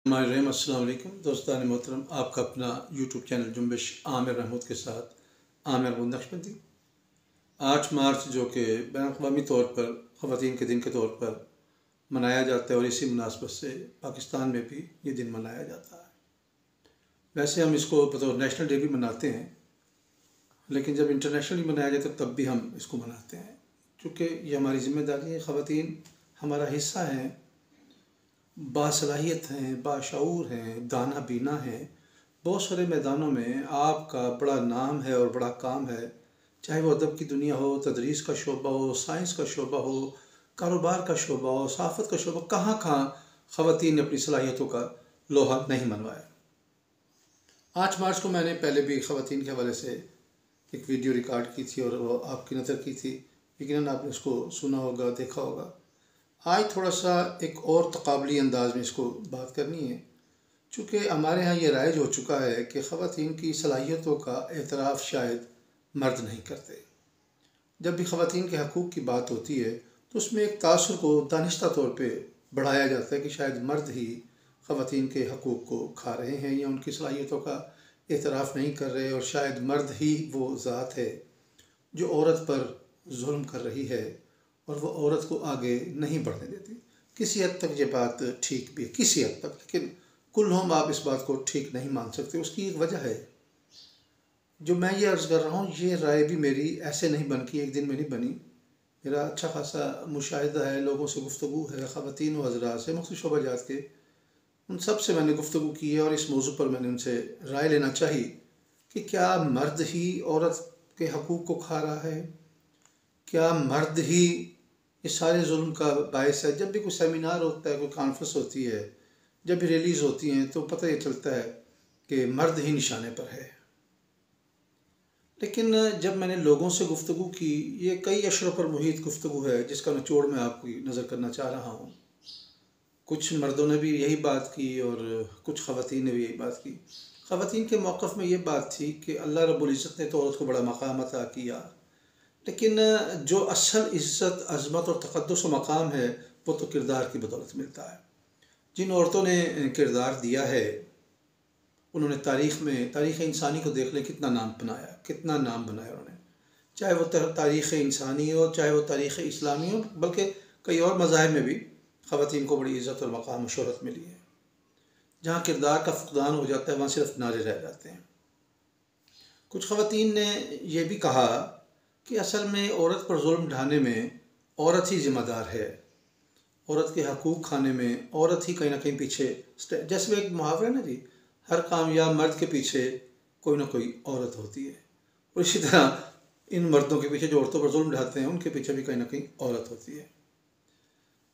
अस्सलाम वालेकुम दोस्तान मोहतरम, आपका अपना यूट्यूब चैनल जुम्बिश आमिर महमूद के साथ आमिर महमूद नक्शबंदी। 8 मार्च जो कि बैन-अक़वामी तौर पर ख़वातीन के दिन के तौर पर मनाया जाता है और इसी मुनासबत से पाकिस्तान में भी ये दिन मनाया जाता है। वैसे हम इसको बतौर नेशनल डे भी मनाते हैं, लेकिन जब इंटरनेशनली मनाया जाता है तब भी हम इसको मनाते हैं, चूँकि ये हमारी ज़िम्मेदारी है। ख़वातीन हमारा हिस्सा हैं, बासलाहियत हैं, बाशऊर हैं, दाना बीना हैं। बहुत सारे मैदानों में आपका बड़ा नाम है और बड़ा काम है, चाहे वो अदब की दुनिया हो, तदरीस का शोबा हो, साइंस का शोबा हो, कारोबार का शोबा हो, सहाफ़त का शोबा। कहाँ कहाँ ख़वातीन ने अपनी सलाहियतों का लोहा नहीं मनवाया। 8 मार्च को मैंने पहले भी ख़वातीन के हवाले से एक वीडियो रिकॉर्ड की थी और वो आपकी नज़र की थी, यकीनन आपने उसको सुना होगा, देखा होगा। आज थोड़ा सा एक और तक़ाबली अंदाज में इसको बात करनी है, चूँकि हमारे यहाँ ये राइज हो चुका है कि ख़वातीन की सलाहियतों का एतराफ़ शायद मर्द नहीं करते। जब भी ख़वातीन के हकूक़ की बात होती है तो उसमें एक तासुर को दानिश्ता तौर पे बढ़ाया जाता है कि शायद मर्द ही ख़वातीन के हकूक़ को खा रहे हैं या उनकी सलाहियतों का एतराफ़ नहीं कर रहे, और शायद मर्द ही वो ज़ात है जो औरत पर जुल्म कर रही है और वो औरत को आगे नहीं बढ़ने देती। किसी हद तक ये बात ठीक भी है, किसी हद तक, लेकिन कुल्लुम आप इस बात को ठीक नहीं मान सकते। उसकी एक वजह है, जो मैं ये अर्ज़ कर रहा हूँ, ये राय भी मेरी ऐसे नहीं बन की, एक दिन में नहीं बनी। मेरा अच्छा खासा मुशाहिदा है, लोगों से गुफ्तगू है, ख़वातीन व हज़रात से, मुख्तलिफ़ शोबाजात के, उन सब से मैंने गुफ्तगू की है और इस मौजू पर मैंने उनसे राय लेना चाहिए कि क्या मर्द ही औरत के हकूक़ को खा रहा है? क्या मर्द ही इस सारे जुल्म का बायस है? जब भी कोई सेमिनार होता है, कोई कॉन्फ्रेंस होती है, जब भी रैलीज़ होती हैं, तो पता ये चलता है कि मर्द ही निशाने पर है। लेकिन जब मैंने लोगों से गुफ्तगू की, ये कई अशरों पर मुहित गुफ्तगू है जिसका निचोड़ मैं आपकी नज़र करना चाह रहा हूँ। कुछ मर्दों ने भी यही बात की और कुछ ख़वातीन ने भी यही बात की। ख़वातीन के मौक़िफ़ में ये बात थी कि अल्लाह रब्बुल इज़्ज़त ने तो औरत को बड़ा मक़ाम अता किया, लेकिन जो असल इज़्ज़त, अज़मत और तक़द्दुस व मक़ाम है वो तो किरदार की बदौलत मिलता है। जिन औरतों ने किरदार दिया है, उन्होंने तारीख़ में, तारीख़ इंसानी को देख लें, कितना नाम बनाया, कितना नाम बनाया उन्होंने। चाहे वो तारीख़ इंसानी हो, चाहे वो तारीख़ इस्लामी हो, बल्कि कई और मज़ाहिब में भी ख़वातीन को बड़ी इज़्ज़त और मक़ाम और शोहरत मिली है। जहाँ किरदार का फ़ुक़दान हो जाता है, वहाँ सिर्फ नारे रह जाते हैं। कुछ ख़वातीन ने यह भी कहा कि असल में औरत पर जुल्म ढाने में औरत ही ज़िम्मेदार है, औरत के हकूक़ खाने में औरत ही कहीं ना कहीं पीछे। जैसे एक मुहावरा है ना जी, हर कामयाब मर्द के पीछे कोई ना कोई औरत होती है, और इसी तरह इन मर्दों के पीछे जो औरतों पर जुल्म ढाते हैं, उनके पीछे भी कहीं ना कहीं औरत होती है।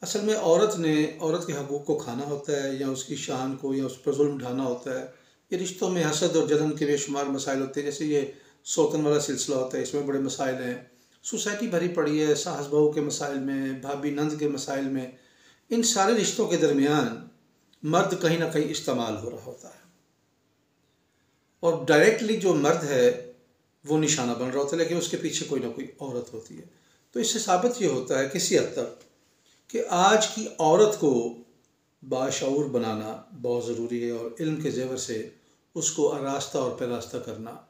असल में औरत ने औरत के हकूक़ को खाना होता है, या उसकी शान को, या उस पर जुल्म ढाना होता है। ये रिश्तों में हसद और जलन के बेशुमार मसाइल होते हैं। जैसे ये सौतन वाला सिलसिला होता है, इसमें बड़े मसाइल हैं। सोसाइटी भरी पड़ी है सास बहू के मसाइल में, भाभी नंद के मसाइल में। इन सारे रिश्तों के दरमियान मर्द कहीं ना कहीं इस्तेमाल हो रहा होता है, और डायरेक्टली जो मर्द है वो निशाना बन रहा होता है, लेकिन उसके पीछे कोई ना कोई औरत होती है। तो इससे साबित ये होता है किसी हद तक कि आज की औरत को बाशऊर बनाना बहुत ज़रूरी है, और इल्म के ज़ेवर से उसको आरास्ता और पैरास्ता करना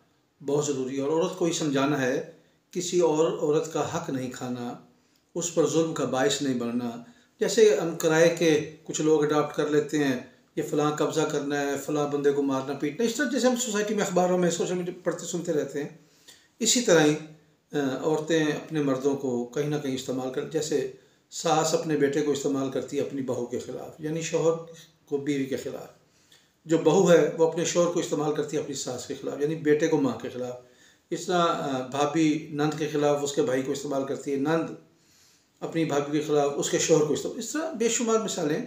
बहुत ज़रूरी है। और औरत को ही समझाना है किसी और औरत का हक़ नहीं खाना, उस पर जुल्म का बायस नहीं बनना। जैसे हम किराए के कुछ लोग अडॉप्ट कर लेते हैं, ये फ़लाँ कब्ज़ा करना है, फ़लाँ बंदे को मारना पीटना, इस तरह जैसे हम सोसाइटी में, अखबारों में, सोशल मीडिया पढ़ते सुनते रहते हैं। इसी तरह ही औरतें अपने मर्दों को कहीं ना कहीं इस्तेमाल कर, जैसे सास अपने बेटे को इस्तेमाल करती है अपनी बहू के ख़िलाफ़, यानी शौहर को बीवी के ख़िलाफ़। जो बहू है वो अपने शौहर को इस्तेमाल करती है अपनी सास के ख़िलाफ़, यानी बेटे को माँ के ख़िलाफ़। इस तरह भाभी नंद के ख़िलाफ़ उसके भाई को इस्तेमाल करती है, नंद अपनी भाभी के ख़िलाफ़ उसके शौहर को इस्तेमाल। इस तरह बेशुमार मिसालें,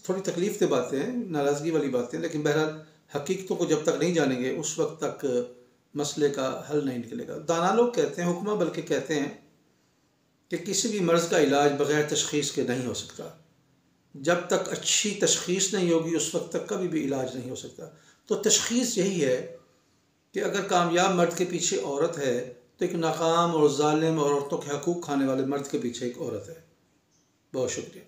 थोड़ी तकलीफ़ की बातें हैं, नाराज़गी वाली बातें, लेकिन बहरहाल हकीकतों को जब तक नहीं जानेंगे उस वक्त तक मसले का हल नहीं निकलेगा। दाना लोग कहते हैं, हुक्मा बल्कि कहते हैं कि किसी भी मर्ज़ का इलाज बग़ैर तशख़ीस के नहीं हो सकता। जब तक अच्छी तशख़ीस नहीं होगी उस वक्त तक कभी भी इलाज नहीं हो सकता। तो तशख़ीस यही है कि अगर कामयाब मर्द के पीछे औरत है तो एक नाकाम और ज़ालिम और औरतों के हकूक़ खाने वाले मर्द के पीछे एक औरत है। बहुत शुक्रिया।